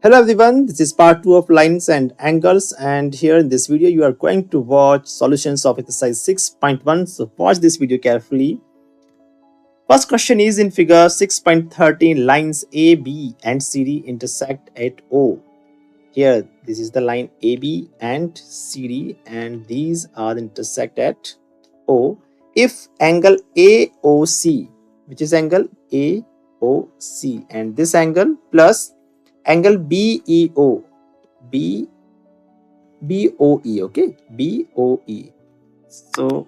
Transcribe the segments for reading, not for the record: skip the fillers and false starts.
Hello everyone, this is part 2 of lines and angles, and here in this video you are going to watch solutions of exercise 6.1. So watch this video carefully. First question is in figure 6.13, lines A, B and CD intersect at O. Here this is the line AB and CD and these are intersect at O. If angle AOC, which is angle AOC, and this angle plus angle BEO, BOE, okay, BOE. So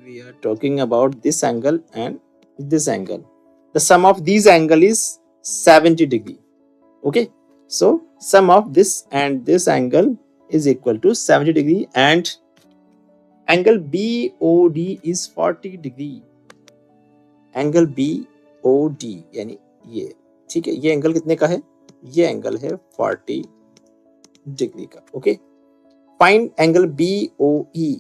we are talking about this angle and this angle. The sum of these angle is 70 degree. Okay, so sum of this and this angle is equal to 70 degree and angle BOD is 40 degree. Angle BOD यानी ये, ठीक है, ये angle कितने का है? ये angle है 40 डिग्री का. Okay, find angle BOE.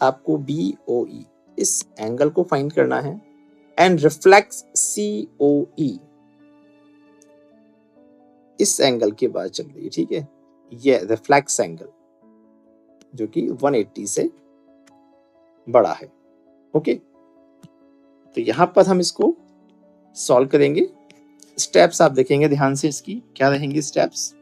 आपको BOE इस एंगल को फाइंड करना है एंड रिफ्लेक्स COE इस एंगल के बाद चल रही है. ठीक है, ये रिफ्लेक्स एंगल जो कि 180 से बड़ा है. ओके, तो यहां पर हम इसको सॉल्व करेंगे. स्टेप्स आप देखेंगे ध्यान से, इसकी क्या रहेंगी steps.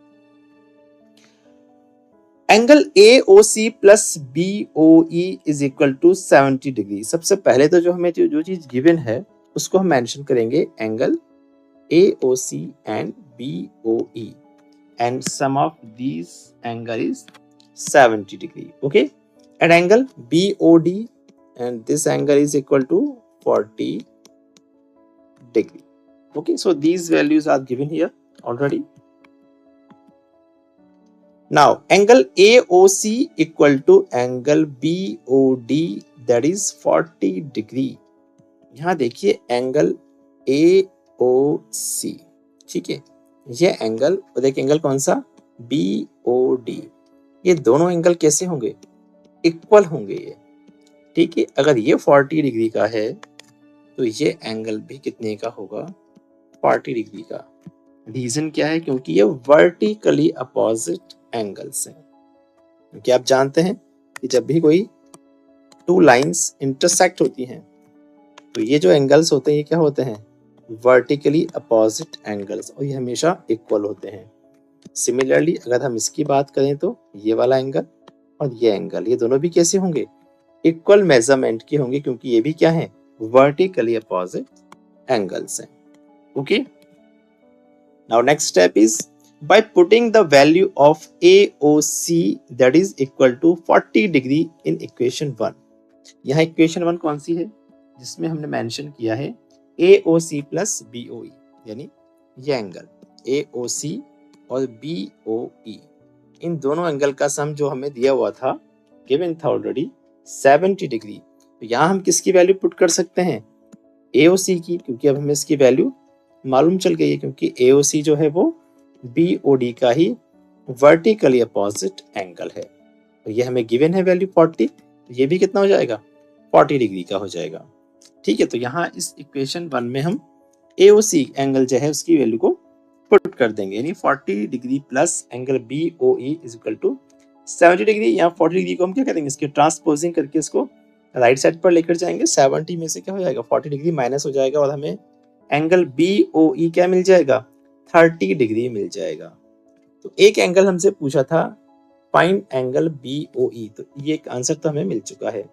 Angle AOC plus BOE is equal to 70 degree. सबसे पहले तो जो हमें जो चीज गिवन है उसको हम मेंशन करेंगे, angle AOC and BOE and sum of these angle is 70 degree. Okay, and angle BOD and this angle is equal to 40 degree. Okay, so these values are given here already. Now angle AOC equal to angle BOD, that is 40 degree. यहाँ देखिए angle AOC, ठीक है, ये angle और देखिए angle कौन सा, BOD. ये दोनों एंगल कैसे होंगे? इक्वल होंगे ये. ठीक है, अगर ये 40 डिग्री का है तो ये एंगल भी कितने का होगा? 40 डिग्री का. रीजन क्या है? क्योंकि ये वर्टिकली अपोजिट एंगल्स हैं. क्योंकि आप जानते हैं कि जब भी कोई टू लाइंस इंटरसेक्ट होती हैं तो ये जो एंगल्स होते हैं ये क्या होते हैं? वर्टिकली अपोजिट एंगल्स, और ये हमेशा इक्वल होते हैं. सिमिलरली अगर हम इसकी बात करें तो ये वाला एंगल और ये एंगल, ये दोनों भी कैसे होंगे? इक्वल मेजरमेंट के होंगे, क्योंकि ये भी क्या है? वर्टिकली अपोजिट एंगल्स हैं. Okay, now next step is by putting the value of AOC that is equal to 40 degree in equation 1. यहाँ इक्वेशन 1 कौन सी है? जिसमें हमने मेंशन किया है AOC प्लस BOE, यानी ये एंगल AOC और BOE, इन दोनों एंगल का सम जो हमें दिया हुआ था, गिवन था ऑलरेडी, 70 डिग्री. तो यहाँ हम किसकी वैल्यू पुट कर सकते हैं? AOC की, क्योंकि अब हमें इसकी वैल्यू मालूम चल गई है, क्योंकि AOC जो है वो BOD का ही वर्टिकली अपोजिट एंगल है. तो ये हमें गिवन है वैल्यू 40, तो ये भी कितना हो जाएगा? 40 डिग्री का हो जाएगा. ठीक है, तो यहाँ इस इक्वेशन 1 में हम AOC एंगल जो है उसकी वैल्यू को पुट कर देंगे, यानी 40 degree plus angle BOE is equal to 70 degree. यहाँ 40 डिग्री को हम क्या करेंगे? इसके ट्रांसपोजिंग करके इसको राइट साइड पर लेकर जाएंगे. 70 में से क्या हो जाएगा? 40 डिग्री माइनस हो जाएगा और हमें एंगल BOE क्या मिल जाएगा? 30 डिग्री मिल जाएगा. तो एक एंगल हमसे पूछा था, फाइंड एंगल BOE, तो ये एक आंसर तो हमें मिल चुका है.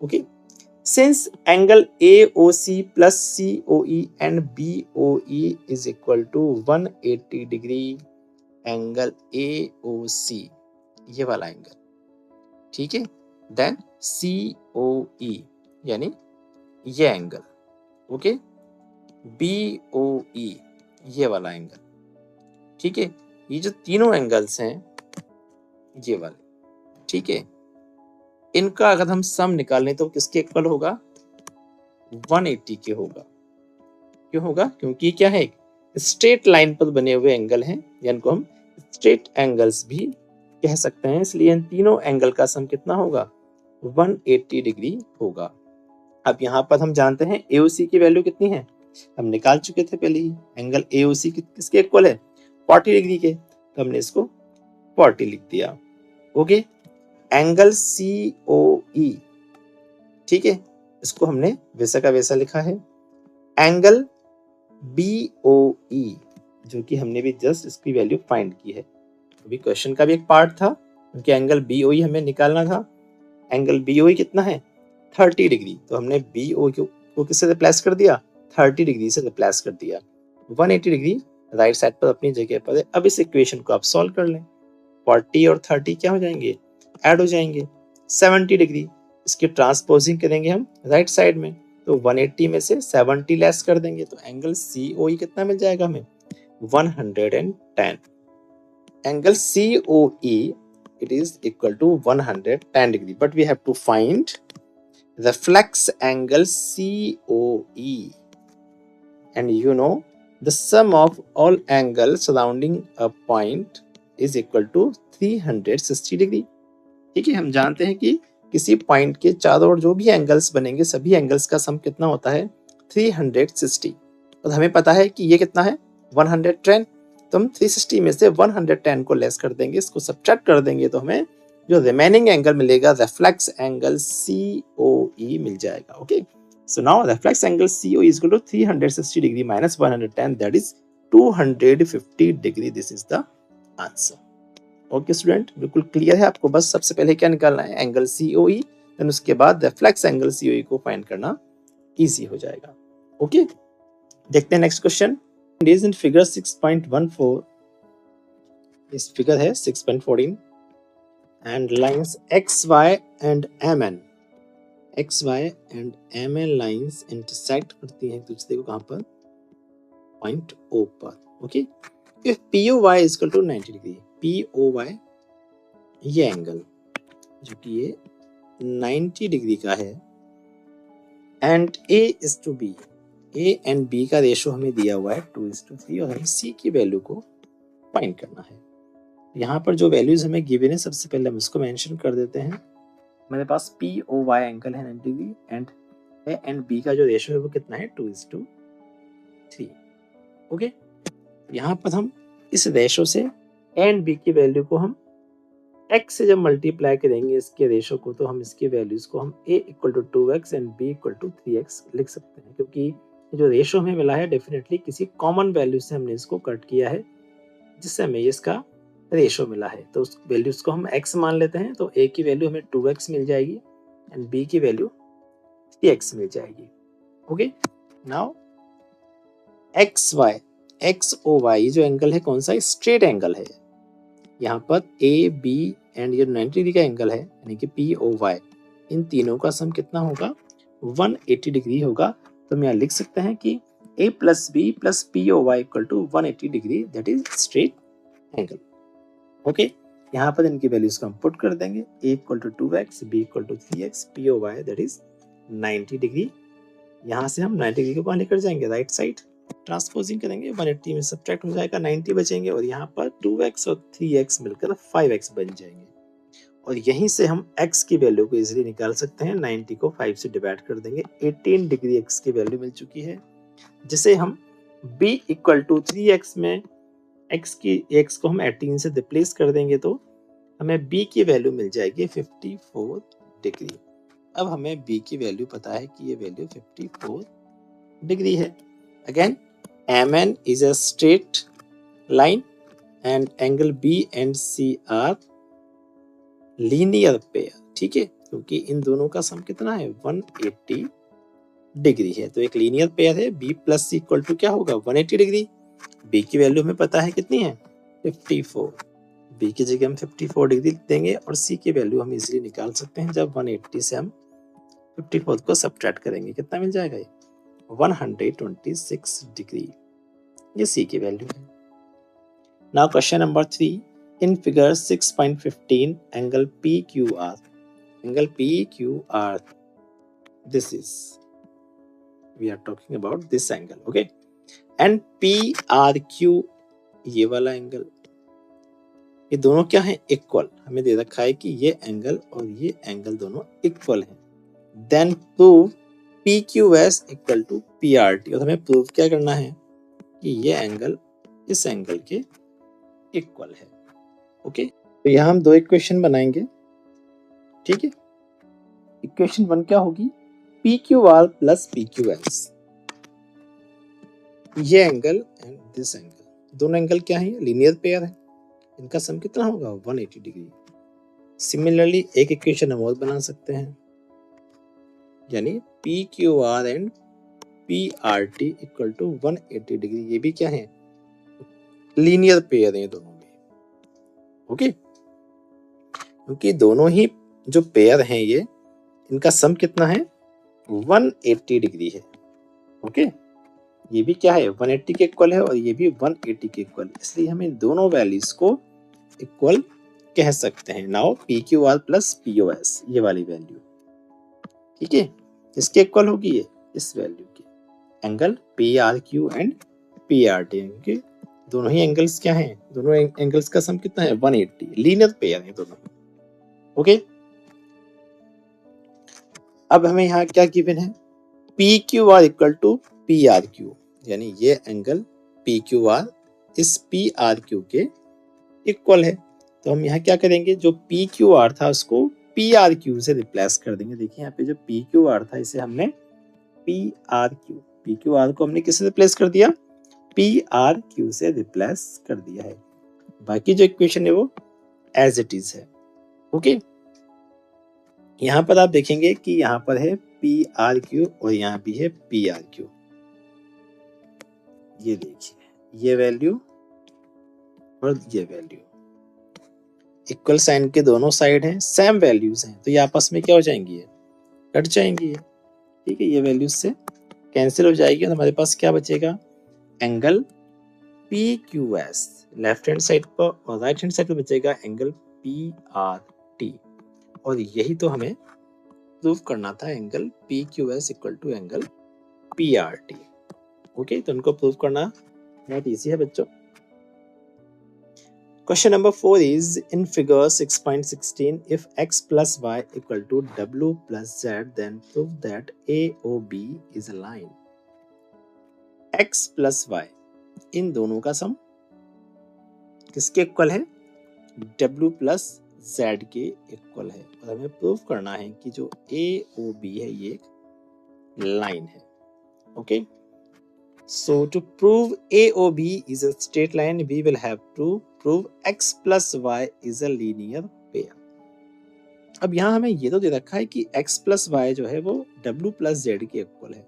Okay, since angle AOC plus COE and BOE is equal to 180 degree, angle AOC ये वाला एंगल, ठीक है, देन COE यानी ये एंगल, ओके, BOE ये वाला एंगल. ठीक है, ये जो तीनों एंगल्स हैं ये वाले, ठीक है, इनका अगर हम सम निकालें तो किसके इक्वल होगा? 180 के होगा. क्यों होगा? क्योंकि क्या है? स्ट्रेट लाइन पर बने हुए एंगल हैं, यानी को हम स्ट्रेट एंगल्स भी कह सकते हैं. इसलिए इन तीनों एंगल का सम कितना होगा? 180 डिग्री होगा. अब यहाँ पर हम जानते हैं AOC की वैल्यू कितनी है, हम निकाल चुके थे पहले ही. एंगल AOC किसके इक्वल है? 40 डिग्री के, तो हमने इसको 40 लिख दिया। ओके, एंगल COE, ठीक है, इसको हमने वैसा का वैसा लिखा है। एंगल BOE, जो कि हमने भी जस्ट इसकी वैल्यू फाइंड की है, अभी क्वेश्चन का भी एक पार्ट था, क्योंकि एंगल BOE हमें निकालना था। एंगल BOE कितना है? 30 डिग्री, तो हमने BOE को किससे रिप्लेस कर दिया? 30 डिग्री से रिप्लेस कर दिया। 180 डिग्री राइट साइड पर अपनी जगह पर है। अब इस इक्वेशन को आप सॉल्व कर लें। 40 और 30 क्या हो जाएंगे? ऐड हो जाएंगे। 70 डिग्री, इसकी ट्रांसपोजिंग करेंगे हम राइट साइड में, तो 180 में से 70 लेस कर देंगे, तो एंगल COE कितना मिल जाएगा हमें? 110। Angle COE, it is equal to 110 degree, but we have to find reflex angle COE, and you know the sum of all angles surrounding a point is equal to 360 degree। ठीक है, हम जानते हैं कि किसी पॉइंट के चारों ओर जो भी एंगल्स बनेंगे, सभी एंगल्स का सम कितना होता है? 360। और हमें पता है कि ये कितना है? 110। तो हम 360 में से 110 को लेस कर देंगे, इसको सब्ट्रैक्ट कर देंगे, तो हमें जो रिमेनिंग एंगल मिलेगा रिफ्लेक्स एंगल COE मिल जाएगा। Okay, so now reflex angle COE is equal to 360 degree minus 110, that is 250 degree. This is the answer. Okay student, बिल्कुल क्लियर है आपको? बस सबसे पहले क्या निकालना है? एंगल COE, देन उसके बाद रिफ्लेक्स एंगल COE को फाइंड करना इजी हो जाएगा। ओके, देखते हैं next question. Is in figure 6.14, इस फिगर है 6.14, and lines XY and MN, XY and MN lines intersect करती हैं एक दूसरे को कहां पर? पॉइंट O पर। Okay, if POY is equal to 90 degree, POY ये एंगल जो कि ये 90 डिग्री का है, and A is to B, A and B का रेशो हमें दिया हुआ है 2:3, और हमें C की वैल्यू को फाइंड करना है। यहाँ पर जो वैल्यूज हमें गिवन है, सबसे पहले हम इसको मेंशन कर देते हैं। मेरे पास POY एंगल है 90 degree, and A and B का जो रेशो है वो कितना है? 2:3। ओके, यहाँ पर हम इस रेशो से A एंड B की वैल्यू को हम x से जब मल्टीप्लाई करेंगे इसके रेशो को, तो हम इसकी वैल्यूज को हम A equal to 2x and B equal to 3x लिख सकते हैं, क्योंकि जो रेशो हमें मिला है डेफिनेटली किसी कॉमन वैल्यू से हमने इसको कट किया है, जिससे हमें इसका रेशो मिला है। तो उस वैल्यूज को हम x मान लेते हैं, तो A की वैल्यू हमें 2x मिल जाएगी एंड B की वैल्यू 3x मिल जाएगी। ओके, नाउ XOY जो एंगल है कौन सा? स्ट्रेट एंगल है। यहाँ पर AB एंड ये 90 डिग्री का एंगल है, यानी कि POY, इन तीनों का सम कितना होगा? 180 डिग्री होगा। तो हम यहाँ लिख सकते हैं कि A plus B plus POY equal to 180 degree, that is straight angle. Okay, यहाँ पर इनकी वैल्यूज को हम पुट कर देंगे। A equal to 2x, B equal to 3x, POY that is 90 degree. यहाँ से हम 90 डिग्री को कहाँ लेकर जाएंगे? राइट साइड, ट्रांसपोजिंग करेंगे, 180 में सब्ट्रैक्ट हो जाएगा, 90 बचेंगे, और यहाँ पर 2x और 3x मिलकर 5x बन जाएंगे। और यहीं से हम x की वैल्यू को इजीली निकाल सकते हैं। 90 को 5 से डिवाइड कर देंगे, 18 डिग्री x की वैल्यू मिल चुकी है, जिसे हम b इक्वल टू 3x में x को हम 18 से रिप्लेस कर देंगे, तो हमें b की वैल्यू मिल जाएगी 54 डिग्री। अब हमें b की वैल्यू पता है कि ये वैल्यू 54 डिग्री है। Again MN is a straight line and angle B and C are linear pair। ठीक है, क्योंकि इन दोनों का सम कितना है? 180 डिग्री है, तो एक लीनियर पेयर है। B plus C equal to क्या होगा? 180 डिग्री। B की वैल्यू हमें पता है कितनी है? 54। B की जगह हम 54 डिग्री देंगे, और C की वैल्यू हम इजीली निकाल सकते हैं। जब 180 से हम 54 को सब्ट्रैक्ट करेंगे, कितना मिल जाएगा? ये 126 डिग्री, ये C की वैल्यू है। Now question number 3, in figure 6.15 angle PQR, angle PQR, this is, we are talking about this angle. Okay, and PRQ, ये वाला एंगल, ये दोनों क्या है? इक्वल। हमें दे रखा है कि ये एंगल और ये एंगल दोनों इक्वल हैं। Then prove PQS equal to PRT, और हमें प्रूव क्या करना है कि ये एंगल इस एंगल के इक्वल है। ओके, तो यहाँ हम दो इक्वेशन बनाएंगे। ठीक है, इक्वेशन 1 क्या होगी, PQR प्लस PQS, ये एंगल एंड दिस एंगल, दोनों एंगल क्या है, लीनियर पेयर है, इनका सम कितना होगा 180 डिग्री। सिमिलरली एक इक्वेशन हम और बना सकते हैं, यानी PQR and PRT equal to 180 degree, ये भी क्या है, लीनियर पेयर है दोनों में। ओके, क्योंकि दोनों ही जो पेयर हैं ये, इनका सम कितना है 180 डिग्री है। ओके, ये भी क्या है 180 के इक्वल है और ये भी 180 के इक्वल, इसलिए हमें दोनों वैल्यूज को इक्वल कह सकते हैं। नाउ PQR प्लस POS, ये वाली वैल्यू, ठीक है, इसके इक्वल होगी ये इस वैल्यू की, एंगल PRQ एंड PRT, क्योंकि दोनों ही एंगल्स क्या हैं, दोनों एंगल्स का सम कितना है 180, लीनियर पेयर है दोनों। ओके, अब हमें यहाँ क्या गिवन है, PQR इक्वल टू PRQ, यानी ये एंगल PQR इस PRQ के इक्वल है। तो हम यहाँ क्या करेंगे, जो PQR था उसको PRQ से रिप्लेस कर देंगे। देखिए यहाँ पे जो PQR था इसे हमने PQR को हमने किससे रिप्लेस कर दिया, PRQ से रिप्लेस कर दिया है। बाकी जो इक्वेशन है वो एज इट इज है। ओके, यहाँ पर आप देखेंगे कि यहाँ पर है PRQ और यहाँ भी है PRQ, ये देखिए ये वैल्यू और ये वैल्यू इक्वल साइन के दोनों साइड हैं, सेम वैल्यूज हैं, तो ये आपस में क्या हो जाएंगी, कट जाएंगी। ठीक है, ये वैल्यूज से कैंसिल हो जाएगी और हमारे पास क्या बचेगा, angle PQS left hand side पर और राइट हैंड साइड पर बचेगा एंगल PRT, और यही तो हमें प्रूव करना था, angle PQS equal to angle PRT। Okay, तो उनको प्रूव करना बहुत इजी है बच्चों। Question number 4 is, in figure 6.16, if x plus y equal to w plus z, then prove that AOB is a line. x plus y, इन दोनों का सम किसके equal है, w plus z के इक्वल है, और हमें प्रूव करना है कि जो AOB है ये एक लाइन है। Okay, so to prove AOB is a straight line, we will have to prove x plus y is a linear pair. अब यहाँ हमें ये तो दे रखा है कि x plus y जो है वो w plus z के इक्वल है,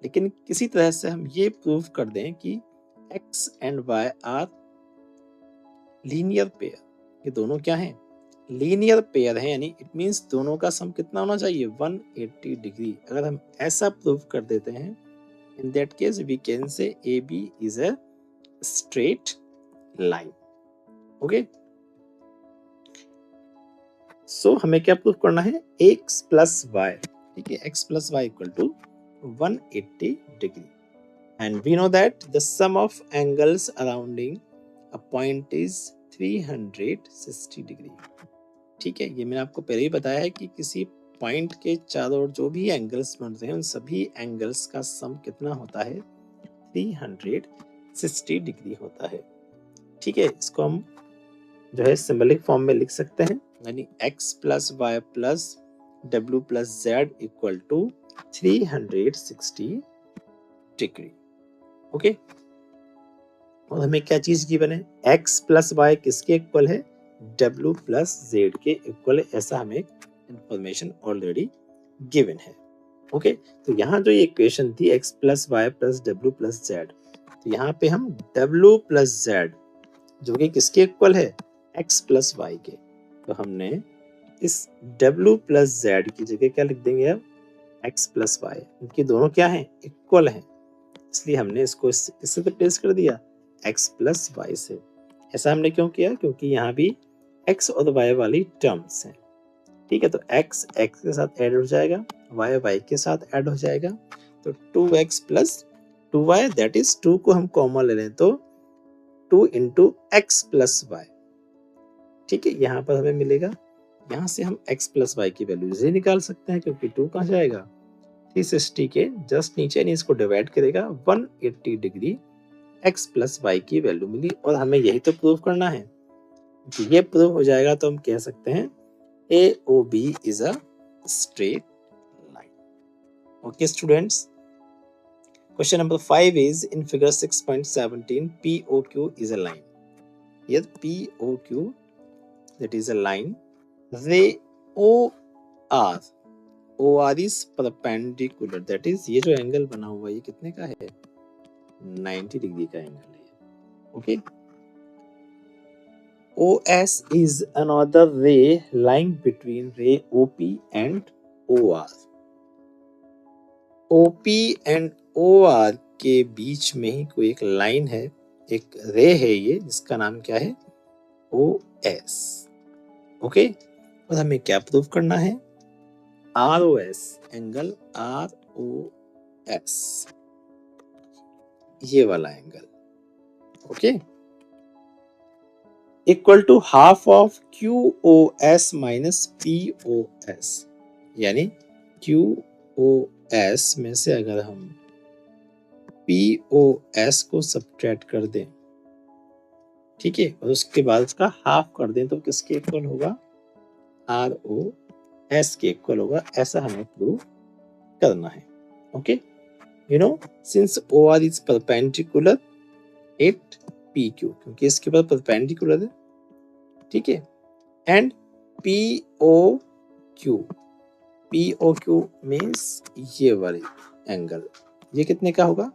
लेकिन किसी तरह से हम ये प्रूव कर दें कि x and y are linear pair, ये दोनों क्या हैं, लीनियर पेयर है, यानी इट मींस दोनों का सम कितना होना चाहिए 180 डिग्री। अगर हम ऐसा प्रूव कर देते हैं, in that case we can say AB is a straight line. Okay, so हमें क्या प्रूव करना है, x plus y, ठीक है, x plus y equal to 180 degree, and we know that the sum of angles surrounding a point is 360 degree. ठीक है, ये मैंने आपको पहले ही बताया है कि किसी पॉइंट के चारों ओर जो भी एंगल्स बनते हैं उन सभी एंगल्स का सम कितना होता है 360 डिग्री होता है। ठीक है, इसको हम जो है सिंबलिक फॉर्म में लिख सकते हैं, यानी x plus Y plus w plus Z equal to 360 degree. Okay, और हमें क्या चीज गिवन है, x प्लस वाई किसके इक्वल है, w प्लस जेड के इक्वल है, ऐसा हमें इंफॉर्मेशन ऑलरेडी गिवन है। ओके, तो यहाँ जो ये इक्वेशन थी x plus Y plus w plus Z, तो यहाँ पे हम w प्लस जेड जो कि किसके इक्वल है, x प्लस वाई के, तो हमने इस w प्लस जेड की जगह क्या लिख देंगे अब x प्लस वाई, इनके दोनों क्या हैं, इक्वल हैं, इसलिए हमने इसको इससे रिप्लेस कर दिया x प्लस वाई से। ऐसा हमने क्यों किया, क्योंकि यहाँ भी x और y वाली टर्म्स हैं। ठीक है, तो x x के साथ ऐड हो जाएगा, y y के साथ ऐड हो जाएगा, तो 2x plus 2y, that is 2 को हम कॉमन ले लें तो 2 इंटू एक्स प्लस वाई। ठीक है, यहाँ पर हमें मिलेगा, यहाँ से हम x प्लस वाई की वैल्यू इजीली निकाल सकते हैं, क्योंकि 2 कहाँ जाएगा 360 के जस्ट नीचे, यानी इसको डिवाइड करेगा 180 डिग्री x प्लस वाई की वैल्यू मिली और हमें यही तो प्रूव करना है। ये प्रूव हो जाएगा तो हम कह सकते हैं AOB is a straight line. Okay students, question number 5 is in figure 6.17 POQ is a line. Here POQ, that is a line. Ray OR is perpendicular, that is ये जो एंगल बना हुआ है ये कितने का है, 90 डिग्री का एंगल है। Okay, OS is another ray lying between ray OP and OR. OP and OR के बीच में ही कोई एक लाइन है, एक रे है ये, जिसका नाम क्या है, OS। ओके, और हमें क्या प्रूव करना है, ROS, एंगल ROS, ये वाला angle, okay, equal to half of QOS minus POS, यानी QOS में से अगर हम POS को सब्ट्रैक्ट कर दें, ठीक है, और उसके बाद उसका हाफ कर दें तो किसके इक्वल होगा, ROS के इक्वल होगा। ऐसा हमें प्रूव करना है। Okay, you know since OR is perpendicular eight PQ, क्योंकि इसके ऊपर परपेंडिकुलर है, ठीक है, एंड POQ मीन्स ये वाली एंगल, ये कितने का होगा,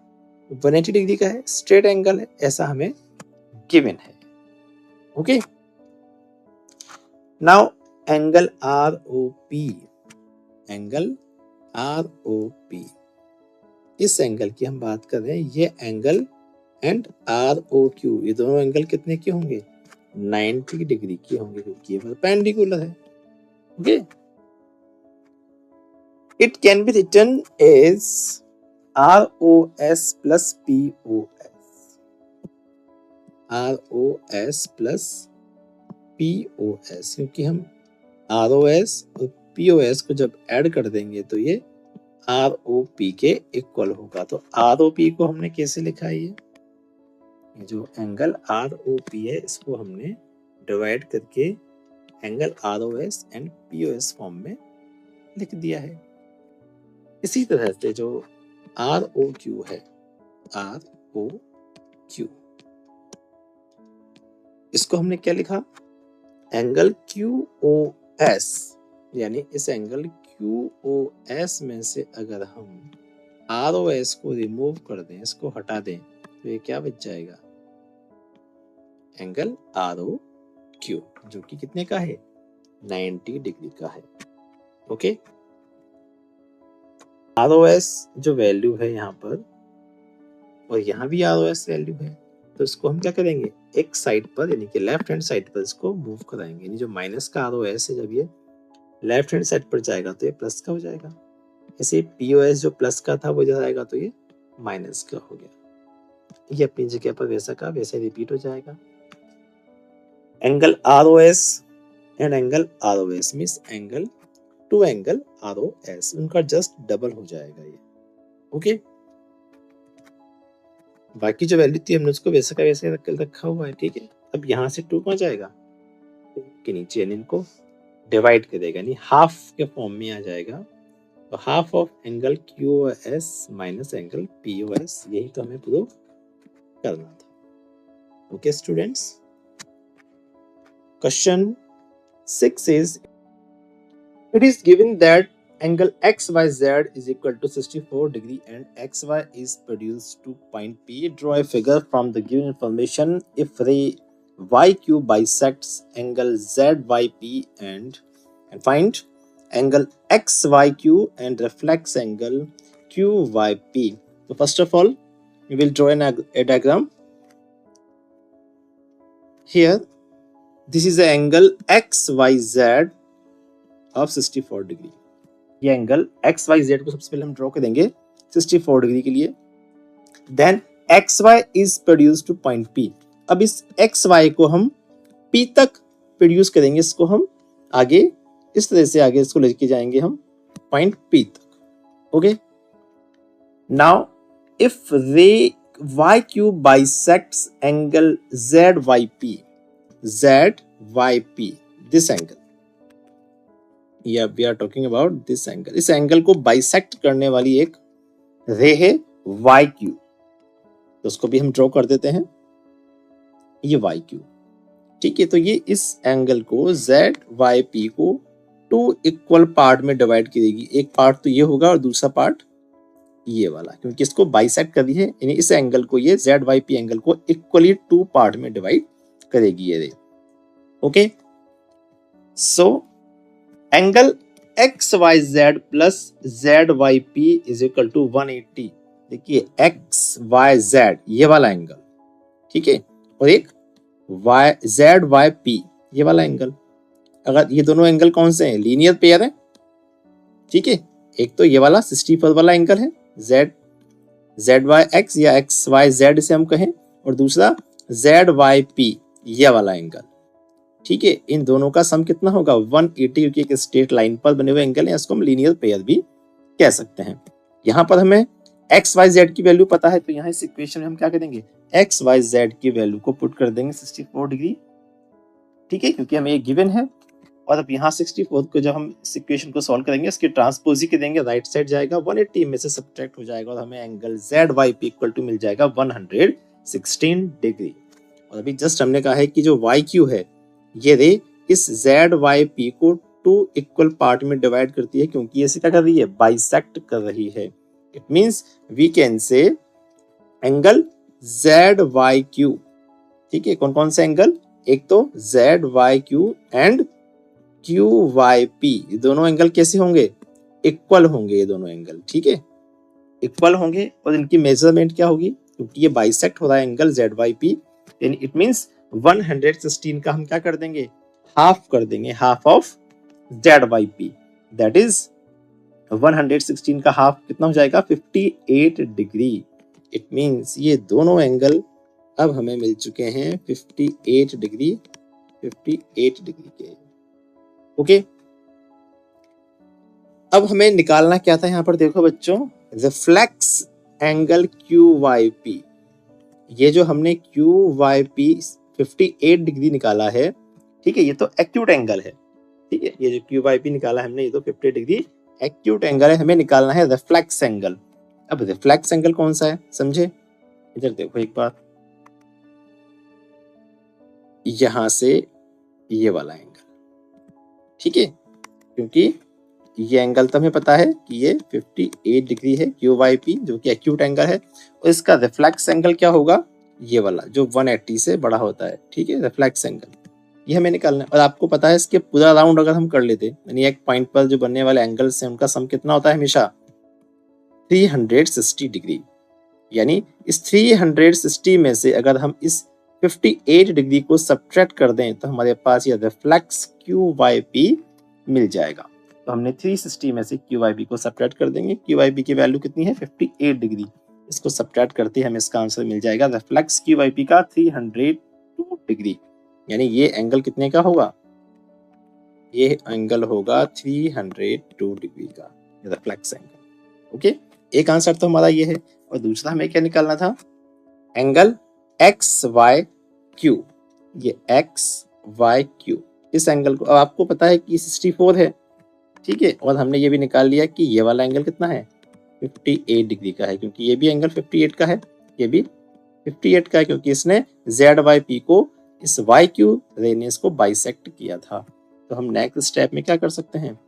180 डिग्री का है, स्ट्रेट एंगल है, ऐसा हमें गिवन है। ओके, नाउ एंगल ROP, इस एंगल की हम बात कर रहे हैं, ये एंगल एंड ROQ, ये दोनों एंगल कितने के होंगे, 90 डिग्री के होंगे, क्योंकि ये परपेंडिकुलर है। Okay, it can be written as ROS plus POS, क्योंकि हम ROS और POS को जब ऐड कर देंगे तो ये ROP के इक्वल होगा। तो ROP को हमने कैसे लिखा है, ये जो एंगल ROP है इसको हमने डिवाइड करके angle ROS and POS form में लिख दिया है। इसी तरह से जो ROQ है, ROQ, इसको हमने क्या लिखा, एंगल QOS, यानी इस एंगल QOS में से अगर हम ROS को रिमूव कर दें, इसको हटा दें, तो ये क्या बच जाएगा, एंगल ROQ, जो कि कितने का है, 90 डिग्री का है। ओके, ROS जो वैल्यू है यहाँ पर और यहाँ भी ROS वैल्यू है, तो इसको हम क्या करेंगे, एक साइड पर यानी कि लेफ्ट हैंड साइड पर इसको मूव कराएंगे, यानी जो माइनस का ROS है जब ये लेफ्ट हैंड साइड पर जाएगा तो ये प्लस का हो जाएगा, ऐसे POS जो प्लस का था वो इधर आएगा तो ये माइनस का हो गया। ये अपनी जगह पर वैसा का वैसे रिपीट हो जाएगा। Angle ROS and angle ROS means angle two angle ROS, उनका जस्ट डबल हो जाएगा ये। ओके, बाकी जो वैल्यू थी हमने उसको वैसे का वैसे रखा हुआ है, ठीक है। अब यहाँ से 2 कहाँ जाएगा, के नीचे, यानी इनको डिवाइड करेगा, यानी हाफ के फॉर्म में आ जाएगा, तो half of angle QOS minus angle POS, यही तो हमें प्रूव करना था। Okay students, question 6 is, it is given that angle XYZ is equal to 64 degree and XY is produced to point P. Draw a figure from the given information if ray YQ bisects angle ZYP and find angle XYQ and reflects angle QYP. So first of all, we will draw a diagram. Here, this is the angle XYZ of 64 degree. ये angle XYZ को सबसे पहले हम draw करेंगे 64 degree के लिए। Then XY is produced to point P। अब इस XY को हम P तक प्रोड्यूस करेंगे, इसको हम आगे इस तरह से आगे इसको लेके जाएंगे हम पॉइंट P तक। Okay, now if ray Y Q bisects angle Z Y P, this angle, या we are talking about this angle, इस एंगल को बाइसेक्ट करने वाली एक रे है वाई क्यू, तो उसको भी हम ड्रॉ कर देते हैं, ये वाई क्यू, ठीक है। तो ये इस एंगल को जेड वाई पी को 2 इक्वल पार्ट में डिवाइड करेगी, एक पार्ट तो ये होगा और दूसरा पार्ट ये वाला, क्योंकि इसको बाइसेक्ट कर दी है, यानी इस एंगल को, ये जेड वाई पी एंगल को इक्वली 2 पार्ट में डिवाइड करेगी ये ray. Okay, so angle X Y Z plus Z Y P is equal to 180। देखिए एक्स वाई जेड ये वाला एंगल, ठीक है, और एक वाई जेड वाई पी ये वाला एंगल, अगर ये दोनों एंगल कौन से हैं, लीनियर पेयर है, ठीक है। एक तो ये वाला 60 वाला एंगल है जेड वाई एक्स या एक्स वाई जेड से हम कहें, और दूसरा जेड वाई पी ये वाला एंगल, ठीक है। इन दोनों का सम कितना होगा 180, क्योंकि एक स्ट्रेट लाइन पर बने हुए एंगल है, इसको हम लीनियर पेयर भी कह सकते हैं। यहाँ पर हमें एक्स वाई जेड की वैल्यू पता है, तो यहाँ इस इक्वेशन में हम क्या करेंगे, एक्स वाई जेड की वैल्यू को पुट कर देंगे 64 डिग्री, ठीक है, क्योंकि हमें ये गिवन है। और अब यहाँ 64 को जब हम इस इक्वेशन को सॉल्व करेंगे, इसकी ट्रांसपोज ही करेंगे, राइट साइड जाएगा, 180 में से सब्ट्रैक्ट हो जाएगा और हमें angle Z Y P equal to मिल जाएगा 116 डिग्री। और अभी जस्ट हमने कहा है कि जो वाई क्यू है ये रे इस जेड वाई पी को 2 इक्वल पार्ट में डिवाइड करती है, क्योंकि ये क्या कर रही है, बाइसेक्ट कर रही है। It means we can say angle Z Y Q, ठीक है, कौन कौन से एंगल, एक तो Z Y Q and Q Y P, ये दोनों एंगल कैसे होंगे, इक्वल होंगे, ये दोनों एंगल, ठीक है, इक्वल होंगे। और इनकी मेजरमेंट क्या होगी, क्योंकि ये बाइसेक्ट हो रहा है angle Z Y P, it means 116 का हम क्या कर देंगे, हाफ कर देंगे, half of Z Y P, that is 116 का हाफ कितना हो जाएगा 58 डिग्री। इट मींस ये दोनों एंगल अब हमें मिल चुके हैं 58 डिग्री के। ओके, अब हमें निकालना क्या था, यहाँ पर देखो बच्चों, reflex angle Q Y P, ये जो हमने क्यू वाई पी 58 डिग्री निकाला है, ठीक है, ये तो एक्यूट एंगल है, ठीक है, ये जो क्यू वाई पी निकाला हमने, ये तो 50 डिग्री एक्यूट एंगल है, हमें निकालना है रिफ्लेक्स एंगल। अब रिफ्लेक्स एंगल कौन सा है समझे, इधर देखो एक बार, यहां से ये वाला एंगल, ठीक है, क्योंकि ये एंगल तो हमें पता है कि ये 58 डिग्री है क्यू वाई पी, जो कि एक्यूट एंगल है, और इसका रिफ्लेक्स एंगल क्या होगा, ये वाला जो 180 से बड़ा होता है, ठीक है, रिफ्लेक्स एंगल, ये हमें निकालना है। और आपको पता है इसके पूरा राउंड अगर हम कर लेते, यानी एक पॉइंट पर जो बनने वाले एंगल्स हैं उनका सम कितना होता है हमेशा 360 डिग्री, यानी इस 360 में से अगर हम इस 58 डिग्री को सब्ट्रैक्ट कर दें तो हमारे पास ये रिफ्लेक्स क्यू वाई पी मिल जाएगा। तो हमने 360 में से क्यू वाई पी को सब्ट्रैक्ट कर देंगे, क्यू वाई पी की वैल्यू कितनी है 58 डिग्री, इसको सब्ट्रैक्ट करते हमें इसका आंसर मिल जाएगा रिफ्लेक्स क्यू वाई पी का 302 डिग्री, यानी ये एंगल कितने का होगा, ये एंगल होगा 302 डिग्री का रिफ्लेक्स एंगल। ओके, एक आंसर तो हमारा ये है, और दूसरा हमें क्या निकालना था, एंगल एक्स वाई क्यू, ये एक्स वाई क्यू, इस एंगल को, अब आपको पता है कि 64 है, ठीक है, और हमने ये भी निकाल लिया कि ये वाला एंगल कितना है 58 डिग्री का है, क्योंकि ये भी एंगल 58 का है, ये भी 58 का है, क्योंकि इसने जेड वाई पी को इस वाई क्यू रे ने इसको बाइसेक्ट किया था। तो हम नेक्स्ट स्टेप में क्या कर सकते हैं,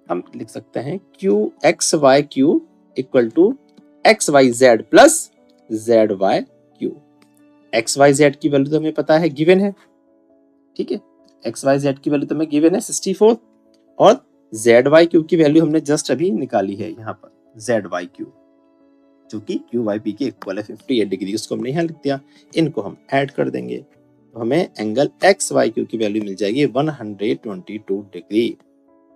हम लिख सकते हैं Q X Y Q equal to X Y Z plus Z Y Q. X Y Z की वैल्यू तो हमें पता है, गिवन है, ठीक है, एक्स वाई जेड की वैल्यू तो हमें गिवन है 64, और जेड वाई क्यू की वैल्यू हमने जस्ट अभी निकाली है यहाँ पर, जेड वाई क्यू जो कि क्यू वाई पी के इक्वल है 58 डिग्री, उसको हमने यहाँ लिख दिया, इनको हम ऐड कर देंगे तो हमें एंगल एक्स वाई क्यू की वैल्यू मिल जाएगी 122 डिग्री।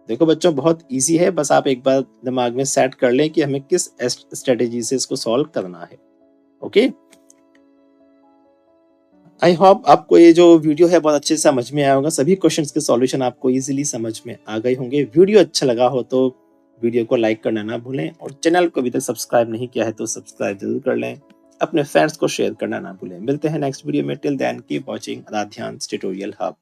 देखो बच्चों बहुत इजी है, बस आप एक बार दिमाग में सेट कर लें कि हमें किस स्ट्रेटेजी से इसको सॉल्व करना है। ओके, आई होप आपको ये जो वीडियो है बहुत अच्छे से समझ में आया होगा, सभी क्वेश्चंस के सॉल्यूशन आपको इजीली समझ में आ गए होंगे। वीडियो अच्छा लगा हो तो वीडियो को लाइक करना ना भूलें, और चैनल को अभी तक सब्सक्राइब नहीं किया है तो सब्सक्राइब जरूर कर लें। अपने फ्रेंड्स को शेयर करना ना भूलें। मिलते हैं नेक्स्ट वीडियो में, till then keep watching Aaradhyans tutorial hub.